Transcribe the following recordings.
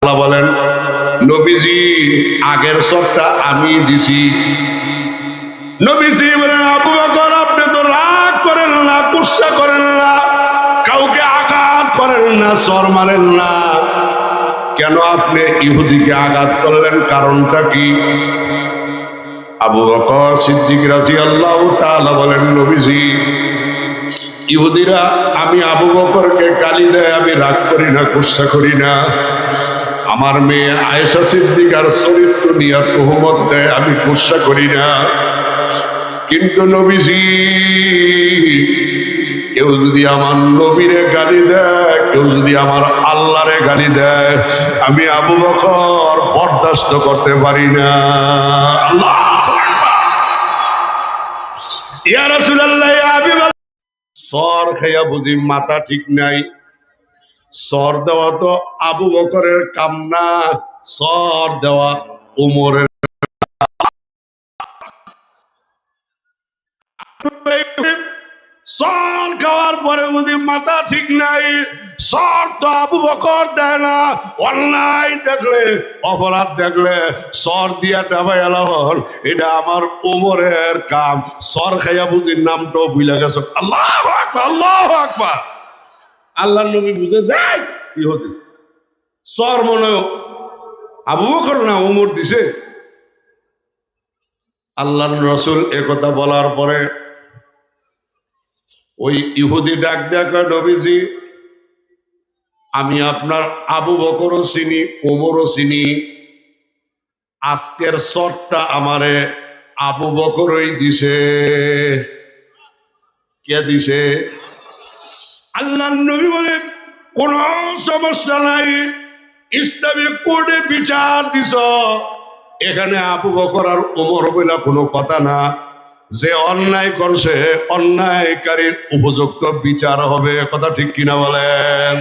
আল্লাহ বলেন নবীজি আগের সবটা আমি দিছি। নবীজি বলেন আবু বকর আপনি তো রাগ করেন না, গুসা করেন না, কাউকে আঘাত করেন না, চর মারেন না, কেন আপনি ইহুদিকে আঘাত করলেন? কারণটা কি? আবু বকর সিদ্দিক রাদিয়াল্লাহু তাআলা বলেন নবীজি ইহুদিরা আমি আবু বকরকে গালি দেয়, আমি রাগ করি না, গুসা করি না। আমার মেয়ে আয়েশা সিদ্দিকার চরিত্র নিয়ে তহমত দেয়, আমি গুসা করি না। কিন্তু নবীজি কেউ যদি আমার নবীরে গালি দেয়, কেউ যদি আমার আল্লাহরে গালি দেয়, আমি আবু বকর বরদাস্ত করতে পারি না। আল্লাহ ইয়া রাসূলুল্লাহ ইয়া হাবিবাল্লাহ, সর খাইয়া বুঝি মাথা ঠিক নাই? সর দেওয়া তো আবু বকরের কাম না, সর দেওয়া উমরের। সর খাওয়ার পরে বুঝি মাথা ঠিক নাই, সর তো আবু বকর দেয় না। অন্যায় দেখলে, অপরাধ দেখলে সর দিয়া ডাবাই আলাহর, এটা আমার উমরের কাম। সর খাইয়া বুঝি নামটাও ভুলে গেছে। আল্লাহু আকবার, আল্লাহু আকবার। আল্লাহর নবী বুঝে যায় কি হতে সর মনে আবু বকর না উমর দিছে। আল্লাহর রাসূল একথা বলার পরে ওই ইহুদি ডাক দেখা, নবীজি আমি আপনার আবু বকরও চিনি, ওমরও চিনি, আজকের সরটা আমারে আবু বকরই দিছে। কে দিছে? আল্লাহর নবী বলে কোন সমস্যা নাই, ইসলামী কোর্টে বিচার দিছ, এখানে আবু বকর আর ওমর বলে কোনো কথা না। যে অন্যায় করছে অন্যায়কারীর উপযুক্ত বিচার হবে। কথা ঠিক কিনা বলেন?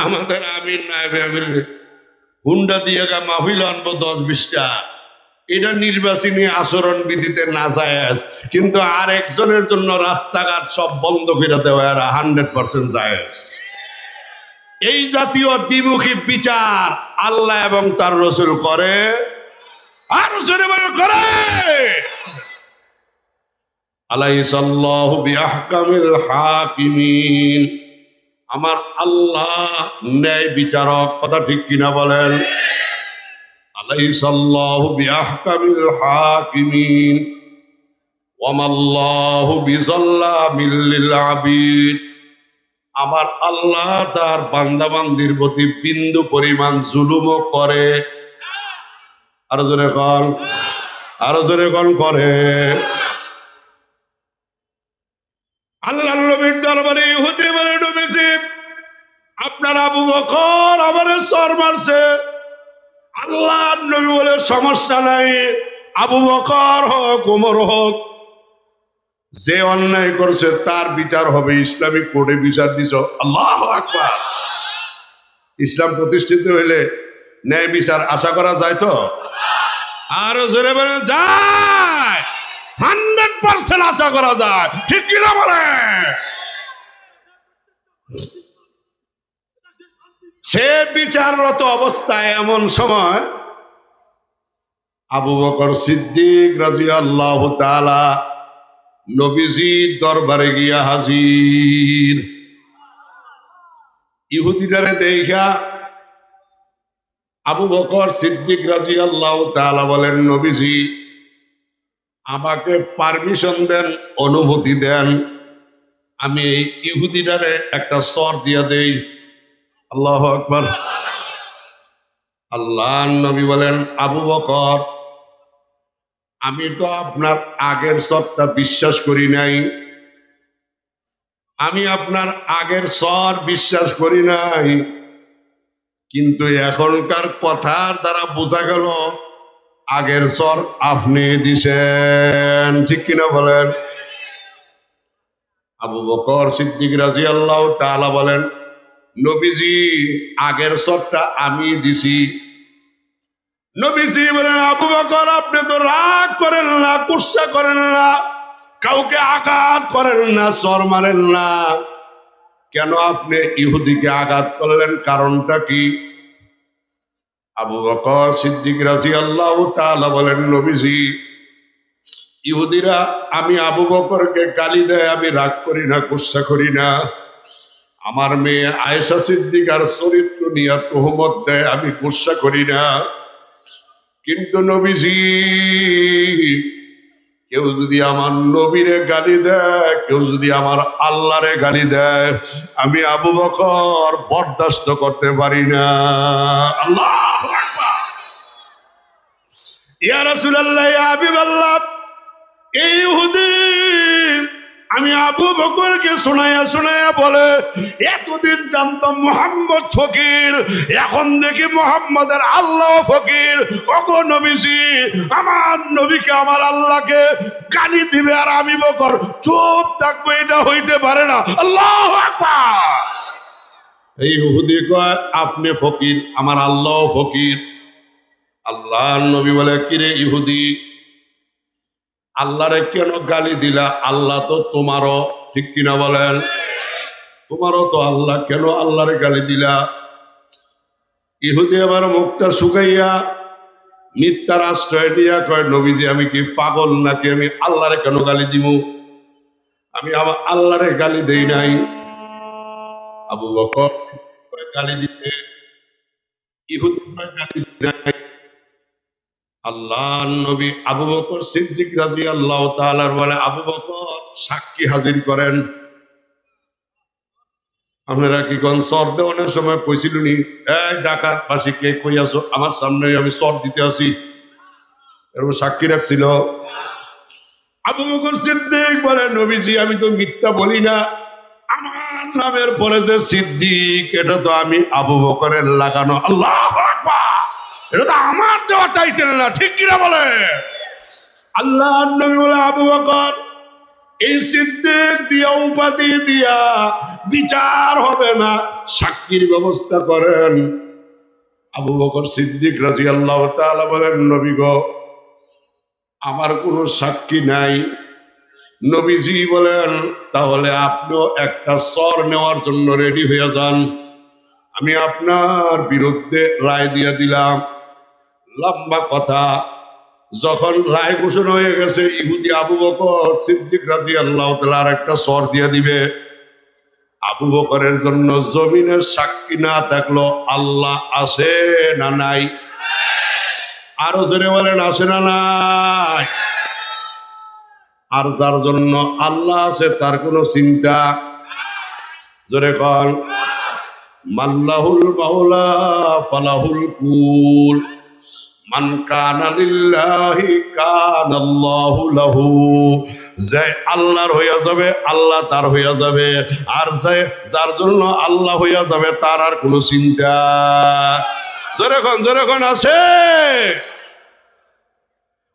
আমাদের আমির নায়েবে আমির হুন্ডা দিয়ে মাহফিল আনবো 10-20টা, এটা নির্বাচনী আচরণ বিধিতে না জায়েজ, কিন্তু আর একজনের জন্য রাস্তাঘাট সব বন্ধ করে দেওয়া 100% জায়েজ। এই জাতীয় দ্বিমুখী বিচার আল্লাহ এবং তার রাসূল করে, আর জোরে বলে করে। আলাইসাল্লাহু বিআহকামিল হাকিমিন, আমার আল্লাহ ন্যায় বিচারক। কথা ঠিক কিনা বলেন? আলাইসাল্লাহু বিআহকামিল হাকিমিন ওয়ামাল্লাহু বিযাল্লামিল লিল আবিদ, আমার আল্লাহ তার বান্দাবান্দির প্রতি বিন্দু পরিমাণ জুলুমও করে। আরো জোরে কন, আরো জোরে কন করে। আল্লাহর নবীর দরবারে ইহুদি বলে নবীজি আপনার আবু বকর আমারে সর মারছে। আল্লাহর নবী বলে সমস্যা নাই, আবু বকর হোক ওমর হোক, যে অন্যায় করছে তার বিচার হবে। ইসলামিক কোর্টে বিচার দিছ। আল্লাহু আকবার। ইসলাম প্রতিষ্ঠিত হইলে ন্যায় বিচার আশা করা যায় তো? আরো জোরে বলে যায়, 100% আশা করা যায়। ঠিক কিনা বলে? সে বিচাররত অবস্থায় এমন সময় আবু বকর সিদ্দিক রাদিয়াল্লাহু তাআলা নবীজির দরবারে গিয়া হাজির। ইহুদিটারে দেখা আবু বকর সিদ্দিক রাদিয়াল্লাহু তাআলা বলেন নবীজি আমাকে পারমিশন দেন, অনুমতি দেন, আমি এই ইহুদিটারে একটা সর দিয়া দেই। আল্লাহু আকবার। আল্লাহর নবী বলেন আবু বকর আমি তো আপনার আগের সরটা বিশ্বাস করি নাই, আমি আপনার আগের সর বিশ্বাস করি নাই, কিন্তু এখনকার কথার দ্বারা বোঝা গেল আগের সর আপনি দিছেন। ঠিক কিনা বলেন? আবু বকর সিদ্দিক রাদিয়াল্লাহু তাআলা বলেন নবীজি আগের সরটা আমি দিছি। নবীজি বলেন আবু বকর আপনি তো রাগ করেন না, গুসা করেন না, কাউকে আঘাত করেন না, চর মারেন না, কেন আপনি ইহুদিকে আঘাত করলেন, কারণটা কি? আবু বকর সিদ্দিক রাদিয়াল্লাহু তাআলা বলেন, নবীজি, ইহুদিরা আমি আবু বকরকে গালি দেয়, আমি রাগ করি না, গুসা করি না। আমার মেয়ে আয়েশা সিদ্দিকার চরিত্র নিয়ে তোহমত দেয়, আমি গুসা করি না। কিন্তু নবীজি, কেউ যদি আমার নবীরে গালি দেয়, কেউ যদি আমার আল্লাহরে গালি দেয়, আমি আবু বকর বরদাস্ত করতে পারি না। আল্লাহু আকবার। ইয়া রাসূলুল্লাহ, ইয়া হাবিবাল্লাহ, এই ইহুদি আমি আবু বকরকে শোনায়া শোনায়া বলে, এতদিন জানতাম মুহাম্মদ ফকির, এখন দেখি মুহাম্মদের আল্লাহ ফকির। ওগো নবীজি, আমার নবীকে আমার আল্লাহকে গালি দিবে আর আমি বকর চুপ থাকবো, এটা হইতে পারে না। আল্লাহু আকবার। এই ইহুদি কয় আপনি ফকির, আমার আল্লাহ ফকির। আল্লাহর নবী বলে, কিরে ইহুদি, আল্লাহরে কেন গালি দিলা? আল্লাহ তো তোমারও, ঠিক কিনা বলেন? তোমারও তো আল্লাহ, কেন আল্লাহরে গালি দিলা? ইহুদি আবার মুখটা শুকাইয়া মিথ্যার আশ্রয় দিয়া কয়, নবীজি আমি কি পাগল নাকি, আমি আল্লাহরে কেন গালি দিব? আমি আমার আল্লাহরে গালি দেই নাই। আবু বকর গালি দিতে, ইহুদি গালি দেয়। আল্লাহ নবী আবু বকর সিদ্দিক রাদিয়াল্লাহু তাআলা বলে, আবু বকর সাক্ষী হাজির করেন। আপনারা কি কোন সর দেওয়ানোর সময় কইছিলুনি, এই ঢাকার পাশে কে কই আছো, আমার সামনে আমি সর দিতে আসি, এরকম সাক্ষী রাখছিল? আবু বকর সিদ্দিক বলে, নবীজি আমি তো মিথ্যা বলি না, আমার নামের পরে যে সিদ্দিক, এটা তো আমি আবু বকরের লাগানো। আল্লাহু আকবার। এটা তো আমার দেওয়া টাইটেল না, ঠিক কিনা বলে? আল্লাহ নবী বলে, আবু বকর এই সিদ্দিক দিয়া উপাধি দিয়া বিচার হবে না, সাক্ষীর ব্যবস্থা করেন। আবু বকর সিদ্দিক রাদিয়াল্লাহু তাআলা বলেন, নবী গো, আমার কোনো সাক্ষী নাই। নবীজি বলেন, তাহলে আপনিও একটা সর নেওয়ার জন্য রেডি হয়ে যান, আমি আপনার বিরুদ্ধে রায় দিয়ে দিলাম। লম্বা কথা। যখন রায় ঘোষণা হয়ে গেছে, ইহুদি আবু বকর সিদ্দিক রাদিয়াল্লাহু তাআলা একটা সর দিয়ে দিবে। আবু বকরের জন্য জমিনের সাক্ষী না থাকলো আল্লাহ আছে না নাই? আরো জোরে বলেন, আছে না নাই? আর যার জন্য আল্লাহ আছে তার কোনো চিন্তা, জোরে কন, মাল্লাহুল মাওলা ফালাহুল কুল, মান কানা লিল্লাহি কানাল্লাহু লাহু। যে আল্লাহর হইয়া যাবে, আল্লাহ তার হইয়া যাবে, আর যে যার জন্য আল্লাহ হইয়া যাবে, তার আর কোনো চিন্তা। জোরে কোন আছে?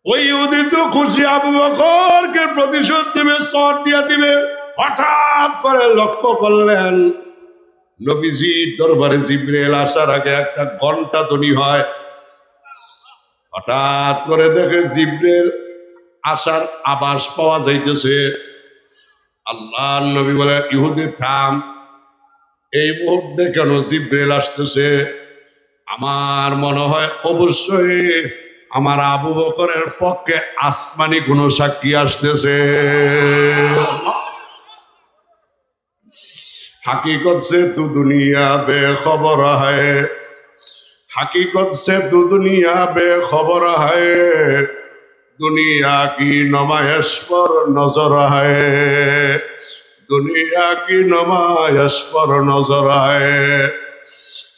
ওই ইহুদি তো খুশি, আবু বকরকে প্রতিশোধ দিবে, সর দিয়া দিবে। হঠাৎ করে লক্ষ্য করলেন, নবীজির দরবারে জিবরাইল আসার আগে একটা ঘন্টা ধ্বনি হয়। হঠাৎ করে দেখে জিবরাইল আসার আভাস পাওয়া যাইতেছে। আল্লাহ নবী বলে, ইহুদি থাম, এই মুহূর্তে কেন জিবরাইল আসতেছে? আমার মনে হয় অবশ্যই আমার আবু বকরের পক্ষে আসমানি কোন সাক্ষী আসতেছে। हकीकत से तू दुनिया बेखबर है, हकीकत से तू दुनिया बेखबर है, दुनिया की नुमाइश पर नजर है, दुनिया की नुमाइश पर नजर है।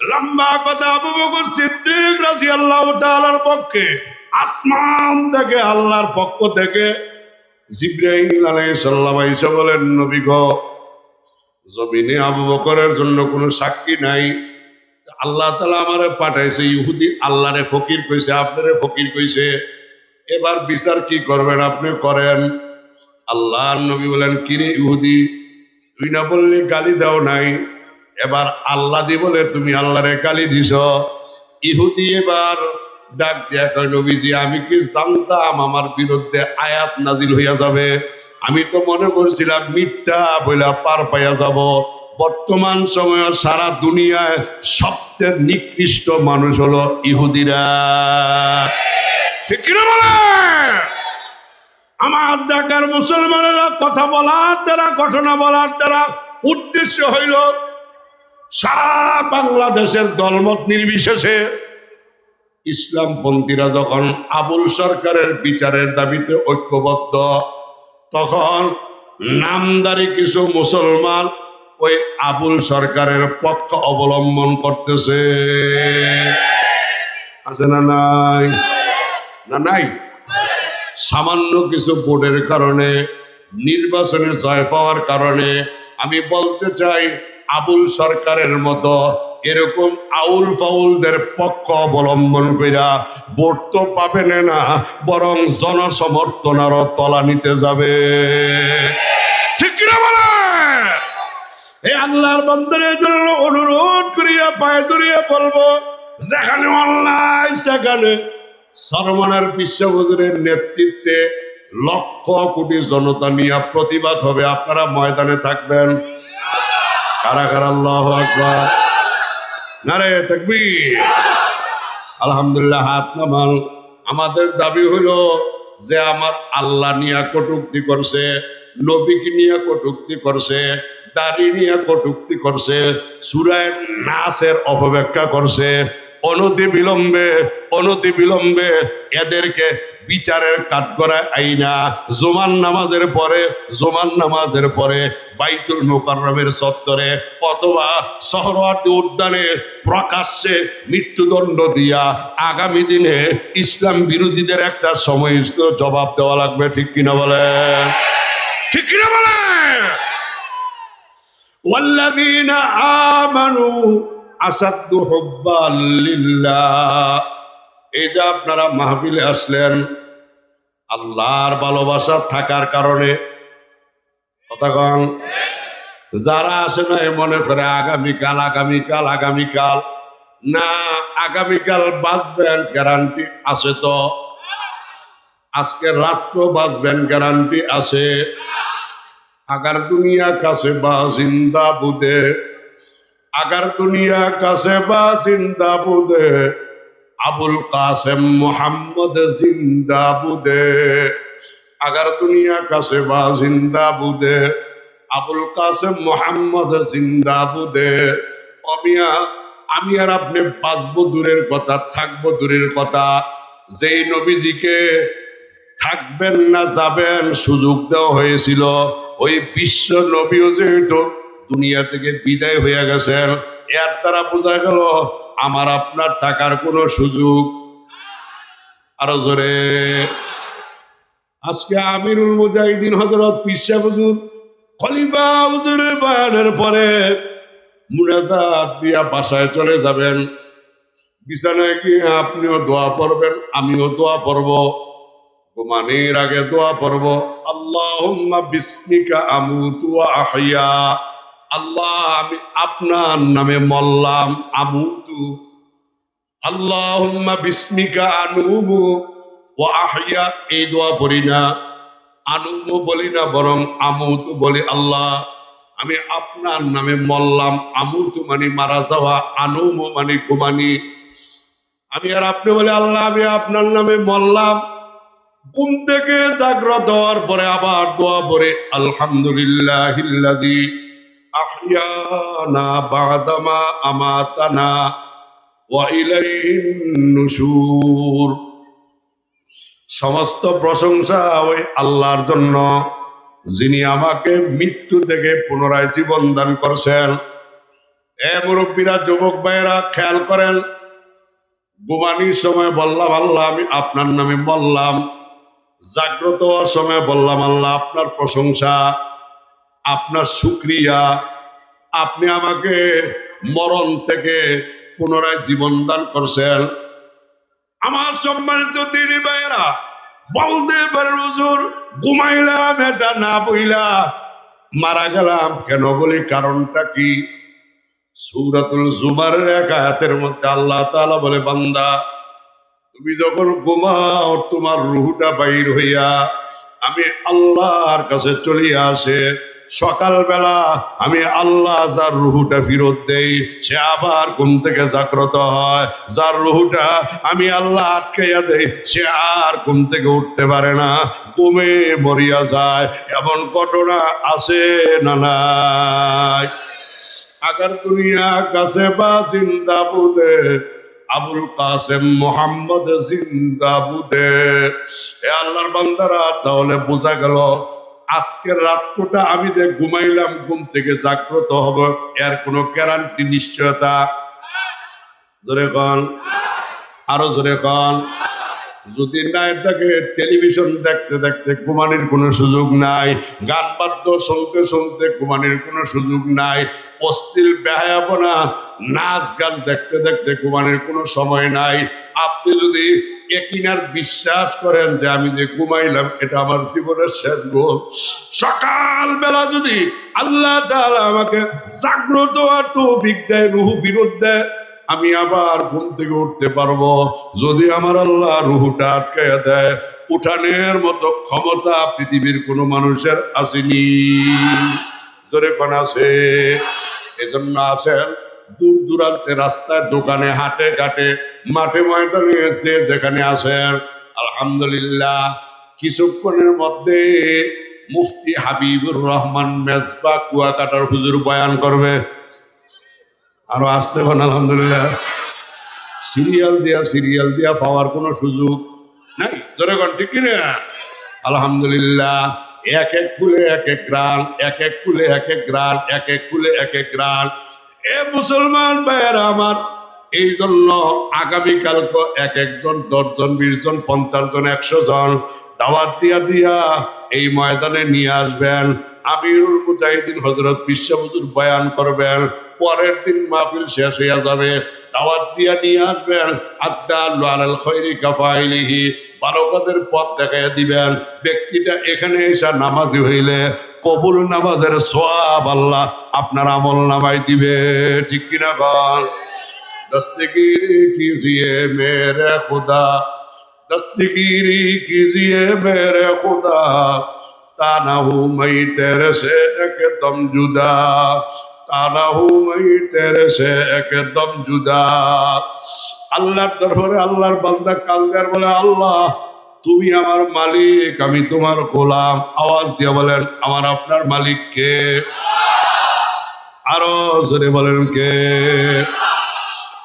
লম্বা কথা, আবু বকর সিদ্দিক রাদিয়াল্লাহু তাআলার পক্ষে আসমান থেকে, আল্লাহর পক্ষ থেকে জিবরাইল আলাইহিস সালাম এসে বলেন, নবী গো, জমিনে আবু বকরের জন্য কোনো সাক্ষী নাই, আল্লাহ তাআলা আমারে পাঠাইছে, ইহুদি আল্লাহরে ফকির কইছে, আপনারে ফকির কইছে, এবার বিচার কি করবেন আপনি করেন। আল্লাহর নবী বলেন, কিরে ইহুদি, তুই না বললি গালি দাও নাই, এবার আল্লাহ দি বলে তুমি আল্লাহরে গালি দিছ। ইহুদি এবার ডাক দিয়া কয়, নবীজি আমি কি জানতাম আমার বিরুদ্ধে আয়াত নাজিল হইয়া যাবে? আমি তো মনে করছিলাম মিথ্যা বইলা পার পাইয়া যাব, বর্তমান সময়ে সারা দুনিয়ায় সবচেয়ে নিকৃষ্ট মানুষ হলো ইহুদিরা। ঠিক কিনা বলে? আমার ঢাকার মুসলমানেরা কথা বলার দ্বারা, ঘটনা বলার দ্বারা উদ্দেশ্য হইল সারা বাংলাদেশের দলমত নির্বিশেষে ইসলামপন্থীরা যখন আবুল সরকারের বিচারের দাবিতে ঐক্যবদ্ধ, তখন নামদারি কিছু মুসলমান ওই আবুল সরকারের পক্ষ অবলম্বন করতেছে। আছে না নাই? না নাই? সামান্য কিছু ভোটের কারণে, নির্বাচনে জয় পাওয়ার কারণে আমি বলতে চাই, আবুল সরকারের মতো এরকম আউল ফাউলদের পক্ষ অবলম্বন কইরা ভোট তো পাবেন না, বরং জনসমর্থন আরো তলানিতে যাবে। ঠিক কিনা বলে? এই আল্লাহর বান্দাদের জন্য অনুরোধ করিয়া পায়ে ধরিয়া বলবো, যেখানে অন্যায় সেখানে সরমানের বিশ্বহুজুরের নেতৃত্বে লক্ষ কোটি জনতা নিয়ে প্রতিবাদ হবে। আপনারা ময়দানে থাকবেন। কারা কারা? আল্লাহু আকবার, নারে তাকবীর। আলহামদুলিল্লাহ, হাত নামান। আমাদের দাবি হলো যে আমার আল্লাহ নিয়ে কটূক্তি করছে, নবীকে নিয়ে কটূক্তি করছে, দাড়ি নিয়ে কটূক্তি করছে, সূরা নাসের অপব্যাখ্যা করছে, অনতি বিলম্বে এদেরকে বিচারের কাঠগড়ায় আইনা জুমার নামাজের পরে বাইতুল মুকাররমের চত্বরে অথবা সোহরাওয়ার্দী উদ্যানে প্রকাশ্যে মৃত্যুদণ্ড দিয়া আগামী দিনে ইসলাম বিরোধীদের একটা সময়োচিত জবাব দেওয়া লাগবে। ঠিক কিনা বলে? ঠিক কিনা বলে? ওয়াল্লাযীনা আমানু আসাদ্দু হুব্বান লিল্লাহ। এই যে আপনারা মাহফিলে আসলেন, আল্লাহর ভালোবাসা থাকার কারণে, কথা কন, যারা আসে না মনে করে আগামীকাল না, আগামীকাল বাঁচবেন গ্যারান্টি আছে তো? আজকে রাত্র বাঁচবেন গ্যারান্টি আছে? আগার দুনিয়া কাছে বা জিন্দা বুদে, আগার দুনিয়া কাছে বা জিন্দা বুদে, আবুল কাসেম মোহাম্মদ জিন্দা বুদে। আগার দুনিয়া কাছে বা জিন্দা বুদে, আবুল কাসেম মোহাম্মদ জিন্দা বুদে। অমিয়া, আমি আর আপনি বাঁচবো দূরের কথা, থাকবো দূরের কথা, যেই নবীজিকে থাকবেন না যাবেন সুযোগ দেওয়া হয়েছিল, ওই বিশ্ব নবীও যেহেতু দুনিয়া থেকে বিদায় হয়ে গেছেন, এর দ্বারা বোঝা গেল আমার আপনার টাকার কোনো সুযোগ। আরো জোরে। আজকে আমিরুল মুজাহিদিন হযরত পীর সাহেব হুজুর খলিফা হুজুরের বয়ানের পরে মুনাজাত দিয়া বাসায় চলে যাবেন। বিছানায় গিয়ে আপনিও দোয়া পড়বেন, আমিও দোয়া পড়ব। ঘুমানোর আগে দোয়া পড়ব, আল্লাহুম্মা বিসমিকা আমুতু ওয়া আহইয়া। আল্লাহ, আমি আপনার নামে মরলাম, আমুতু। আল্লাহুম্মা বিসমিকা আনুমু ওয়া আহইয়া। এই দোয়া পড়ি না, আনুমু বলি না, বরং আমুতু বলি। আল্লাহ, আমি আপনার নামে মরলাম। আমুতু মানে মারা যাওয়া, আনুমু মানে ঘুমানি। আমি আর আপনি বলি, আল্লাহ আমি আপনার নামে মরলাম। ঘুম থেকে জাগ্রত হওয়ার পরে আবার দোয়া পড়ে, আলহামদুলিল্লাহিল্লাযী আহইয়ানা বা'দামা আমাতানা ওয়া ইলাইহিন নুশুর। সমস্ত প্রশংসা ওই আল্লাহর জন্য, যিনি আমাকে মৃত্যু থেকে পুনরায় জীবন দান করছেন। এ মুরব্বীরা, যুবক ভাইয়েরা, খেয়াল করেন। ঘুমানির সময় বললাম, আল্লাহ আমি আপনার নামে বললাম। জাগ্রত হওয়ার সময় বললাম, আল্লাহ আপনার প্রশংসা, আপনার শুকরিয়া, আপনি আমাকে মরণ থেকে পুনরায় জীবন দান করছেন। আমার সম্মানিত দিনী ভাইয়েরা, বলতে পারেন হুজুর ঘুমাইলাম এটা না বইলা মারা গেলাম কেন? বলি কারণটা কি? সূরাতুল জুমারের এক আয়াতের মধ্যে আল্লাহ তাআলা বলে, বান্দা তুমি যখন ঘুমাও তোমার রূহটা বাইর হইয়া আমি আল্লাহর কাছে চলিয়া আসে। সকালবেলা আমি আল্লাহ যার রুহুটা ফেরত দেই সে আবার ঘুম থেকে জাগ্রত হয়, যার রুহুটা আমি আল্লাহ আটকাইয়া দেই সে আর ঘুম থেকে উঠতে পারে না, ঘুমে মরিয়া যায়। এমন ঘটনা আছে না নাই? আগার দুনিয়া কাছে বা জিন্দা বুদে আবুল কাসেম মোহাম্মদ জিন্দা বুদে। এ আল্লাহর বান্দারা, তাহলে বোঝা গেল আজকের রাতটা আমি যে ঘুমাইলাম ঘুম থেকে জাগ্রত হব এর কোনো গ্যারান্টি নিশ্চয়তা? জোরে কন, আরো জোরে কন। যদি নাই থাকে টেলিভিশন দেখতে দেখতে ঘুমানোর কোনো সুযোগ নাই, গান বাদ্য শুনতে শুনতে ঘুমানোর কোনো সুযোগ নাই, অশ্লীল বেহায়াপনা নাচ গান দেখতে দেখতে ঘুমানোর কোনো সময় নাই। আপনি যদি একিনার বিশ্বাস করেন যে আমি যে ঘুমাইলাম এটা আমার জীবনের শেষ গোল, সকালবেলা যদি আল্লাহ তাআলা আমাকে জাগ্রত হওয়ার তৌফিক দেয়, রুহু ফিরত দেয়, আমি আবার ঘুম থেকে উঠতে পারবো। যদি আমার আল্লাহ রুহুটা আটকাইয়া দেয়, উঠানের মতো ক্ষমতা পৃথিবীর কোনো মানুষের আসেনি। জোরে কোন আছে? এজন্য আছেন দূর দূরান্তে রাস্তায় দোকানে হাটে ঘাটে মাঠে ময়দানে যে যেখানে আসেন, আলহামদুলিল্লাহ কিছুক্ষণের মধ্যে মুফতি হাবিবুর রহমান মেজবা কুয়াকাটার হুজুর বয়ান করবে। আরো আসতে পারেন আলহামদুলিল্লাহ। সিরিয়াল দিয়া পাওয়ার কোনো সুযোগ নাই। জোরে কোন ঠিক কিনা? আলহামদুলিল্লাহ। এক এক ফুলে এক এক গ্রান, এক এক ফুলে এক এক গ্রান, এক এক ফুলে এক এক গ্রান। এ মুসলমান ভাইয়েরা আমার, এই জন্য আগামীকালকে এক একজন 10 জন 20 জন 50 জন 100 জন দাওয়াত দিয়া দিয়া এই ময়দানে নিয়ে আসবেন। আমিরুল মুজাহিদিন হযরত বিশ্ব হুজুর বয়ান করবেন, পরের দিন মাহফিল শেষ হইয়া যাবে, দাওয়াত দিয়া নিয়ে আসবেন। আদ্দাল্লু আলাল খায়রি কাফাইলিহি, বারকাতের পথ দেখাইয়া দিবেন। ব্যক্তিটা এখানে এসে নামাজি হইলে কবুল নামাজের সওয়াব আল্লাহ আপনার আমল নামায় দিবে। ঠিক কিনা বল? दस्तगीरी कीजिए मेरे खुदा, दस्तगीरी कीजिए मेरे खुदा, ताना हूँ मैं तेरे से एकदम जुदा, ताना हूँ मैं तेरे से एकदम जुदा। আল্লাহর দরবারে আল্লাহর বান্দা কালদার বলে, আল্লাহ তুমি আমার মালিক, আমি তোমার গোলাম। আওয়াজ দিয়ে বলেন, আমার আপনার মালিক কে? আরো জোরে বলেন কে?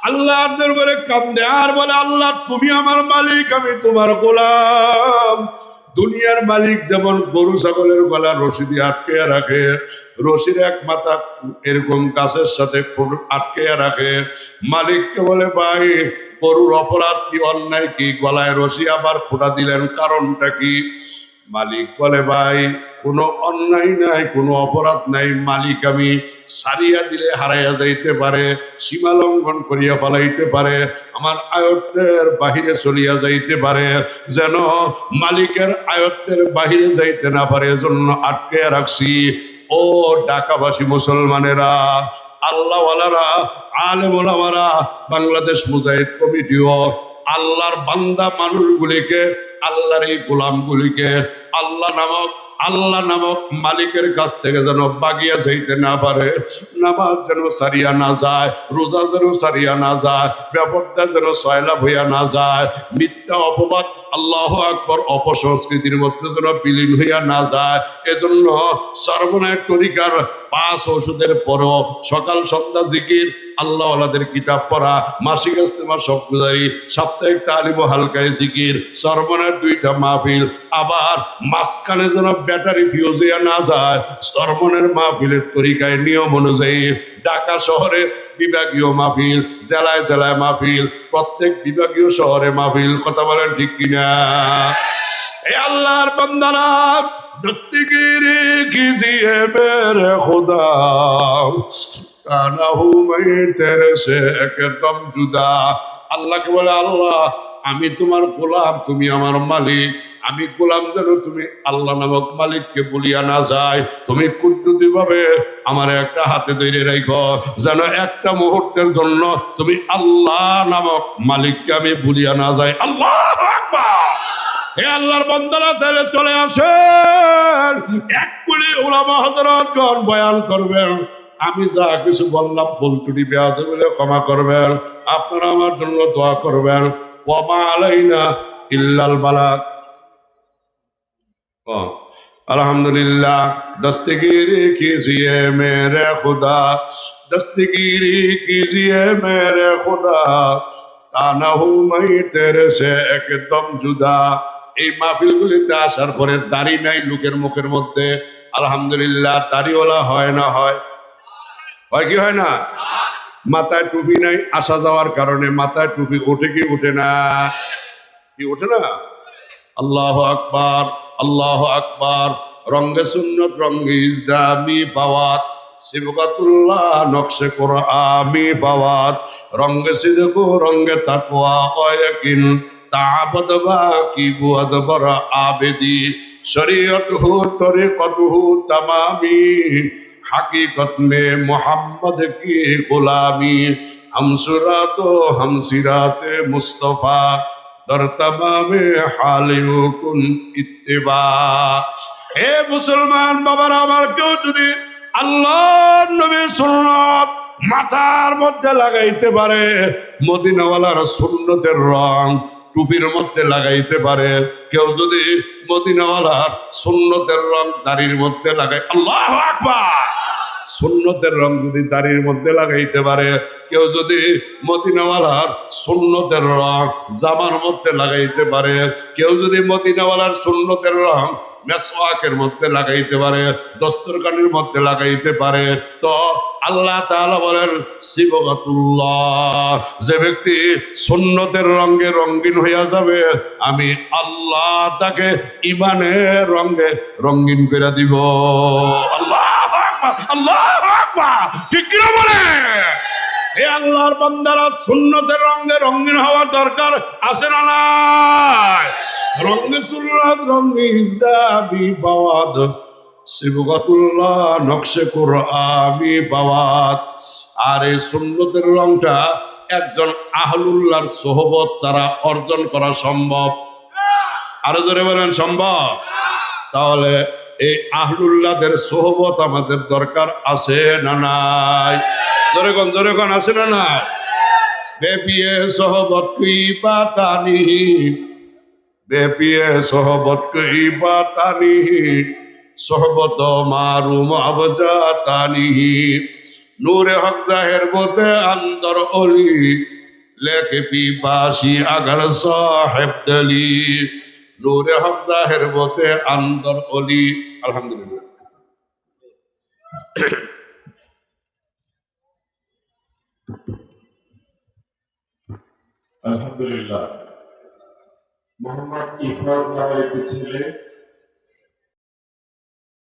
আল্লাহর দরবারে কান্দে আর বলে, আল্লাহ তুমি আমার মালিক, আমি তোমার গোলাম। দুনিয়ার মালিক যেমন গরু ছাগলের গলা রশি দিয়ে আটকে রাখে, রশির এক মাথা এরকম গাছের সাথে আটকে রাখে, মালিককে বলে ভাই গরুর অপরাধ কি, অন্যায় কি, গলায় রশি আবার খোঁটা দিলেন, কারণটা কি? মালিক বলে ভাই কোনো অন্যায় নাই, কোনো অপরাধ নাই, মালিক আমি সারিয়া দিলে হারাইয়া যাইতে পারে, সীমা লঙ্ঘন করিয়া ফেলাইতে পারে, আমার আয়ত্তের বাহিরে চলিয়া যাইতে পারে, যেন মালিকের আয়ত্তের বাহিরে যাইতে না পারে এজন্য আটকে রাখছি। ও ঢাকাবাসী মুসলমানেরা, আল্লাহওয়ালারা, আলেম ওলামারা, বাংলাদেশ মুজাহিদ কমিটিও আল্লাহর বান্দা মানুষগুলিকে, আল্লাহর এই গোলামগুলিকে আল্লাহ নামক মালিকের কাছ থেকে যেন বাগিয়া যাইতে না পারে, নামাজ যেন সারিয়া না যায়, রোজা যেন সারিয়া না যায়, ব্যাপারটা যেন সয়লাভ হইয়া না যায়, মিথ্যা অপবাদ আল্লাহু আকবার অপসংস্কৃতির মধ্যে যেন বিলীন হইয়া না যায়। এজন্য সর্বনায়ক তরিকার 5 ওষুধের পরও সকাল সন্ধ্যা জিকির, আল্লাহওয়ালাদের কিতাব পড়া, মাসিক ইজতেমা সবগুজারি, সাপ্তাহিক তালিম ও হালকায় জিকির, সর্বনার 2টা মাহফিল, আবার মাঝখানে যেন ব্যাটারি ফিউজ হইয়া না যায়। সর্বনের মাহফিলের তরিকায় নিয়ম অনুযায়ী ঢাকা শহরে বিভাগীয় মাহফিল, জেলায় জেলায় মাহফিল, প্রত্যেক বিভাগীয় শহরে মাহফিল। কথা বলেন ঠিক কিনা? এ আল্লাহর বান্দারা, দস্তগীরি कीजिए मेरे खुदा, ताना हूँ मैं तेरे से एकदम जुदा। আল্লাহকে বলে, আল্লাহ আমি তোমার গোলাম, তুমি আমার মালিক, আমি গোলাম যেন তুমি আল্লাহ নামক মালিককে বলিয়া না যায়। তুমি কুদ্দুতি ভাবে আমার একটা হাতে ধরে রাখো, যেন একটা মুহূর্তের জন্য তুমি আল্লাহ নামক মালিককে আমি বলিয়া না যাই। আল্লাহু আকবার। হে আল্লাহর বান্দারা তাহলে চলে আসেন, এক করে উলামা হযরতগণ বয়ান করবেন। আমি যা কিছু বললাম ভুল ত্রুটি বেয়াদবি বলে ক্ষমা করবেন, আপনারা আমার জন্য দোয়া করবেন। ওয়া মা আলাইনা ইল্লাল বালাগ। अल्हम्दुलिल्लाह दस्तगीरी कीजिए मेरे खुदा, दस्तगीरी कीजिए मेरे खुदा, ताना हूँ मैं तेरे से एकदम जुदा। এই মাহফিলগুলিতে আসার পরে দাড়ি নাই লোকের মুখের মধ্যে, আলহামদুলিল্লাহ দাড়িওয়ালা হয় না? হয় হয় কি হয় না? মাথায় টুপি নাই, আসা যাওয়ার কারণে মাথায় টুপি ওঠে কি ওঠে না? কি ওঠে না? আল্লাহ আকবার, আল্লাহ আকবার। রঙ্গে সুন্নত রঙ্গে ইসলামি বাওয়াত, সিবগাতুল্লাহ নকশে কোরআনি বাওয়াত, রঙ্গে সিদকু রঙ্গে তাকওয়া ওয়াকিন, তাআবদ বাকি বুয়াদ বরা আবেদি, শরীয়তহু তরিকতহু তামামি, हकीकत में मोहम्मद की गुलामी, हम सुरातो हम सिराते मुस्तफा, दर तमामे हालियुकुन इत्तिबा। হে মুসলমান বাবারা আমার, কেউ যদি আল্লাহর নবীর সুন্নাত মাথার মধ্যে লাগাইতে পারে, মদিনাওয়ালার সুন্নতের রং টুপির মধ্যে লাগাইতে পারে, কেউ যদি মদিনাওয়ালার সুন্নতের রং দাড়ির মধ্যে লাগাই, আল্লাহু আকবার, সুন্নতের রং যদি দাড়ির মধ্যে লাগাইতে পারে, কেউ যদি মদিনাওয়ালার সুন্নতের রং জামার মধ্যে লাগাইতে পারে, কেউ যদি মদিনাওয়ালার সুন্নতের রং মেসওয়াকের মধ্যে লাগাইতে পারে, দস্তরখানির মধ্যে লাগাইতে পারে, তো আল্লাহ তাআলা বলেন সিবগাতুল্লাহ, যে ব্যক্তি সুন্নতের রঙে রঙিন হইয়া যাবে, আমি আল্লাহ তাকে ইমানের রঙে রঙিন করে দিব। আল্লাহু আকবার, আল্লাহু আকবার, ঠিক কি না বলে? হে আল্লাহর বান্দারা, সুন্নতের রঙে রঙিন হওয়ার দরকার আছে না নাই? রঙে সুন্নাত রঙে ইসলামি বাওয়াত, সিবগাতুল্লাহ নকশে কোরআনি বাওয়াত। আর এই সুন্নতের রংটা একজন আহলুল্লাহর সোহবত ছাড়া অর্জন করা সম্ভব? আরো জোরে বলেন সম্ভব? তাহলে এই আহলুল্লাহদের সোহবত আমাদের দরকার আছে না নাই? জোরে কোন আছে না নাই? বেপিয়ে সোহবত কি পাতানি, বেপিয়ে সোহবত কি পাতানি, সোহবত মারুম আবজাতানি, নূরে হক জাহের বতে আন্দর অলি, লেকে পিপাসি আগার সাহেব দলি, নূরে হক জাহের বতে আন্দর অলি। আলহামদুলিল্লাহ। আলহামদুলিল্লাহ। মোহাম্মদ ইফরাজ নামের একটি ছেলে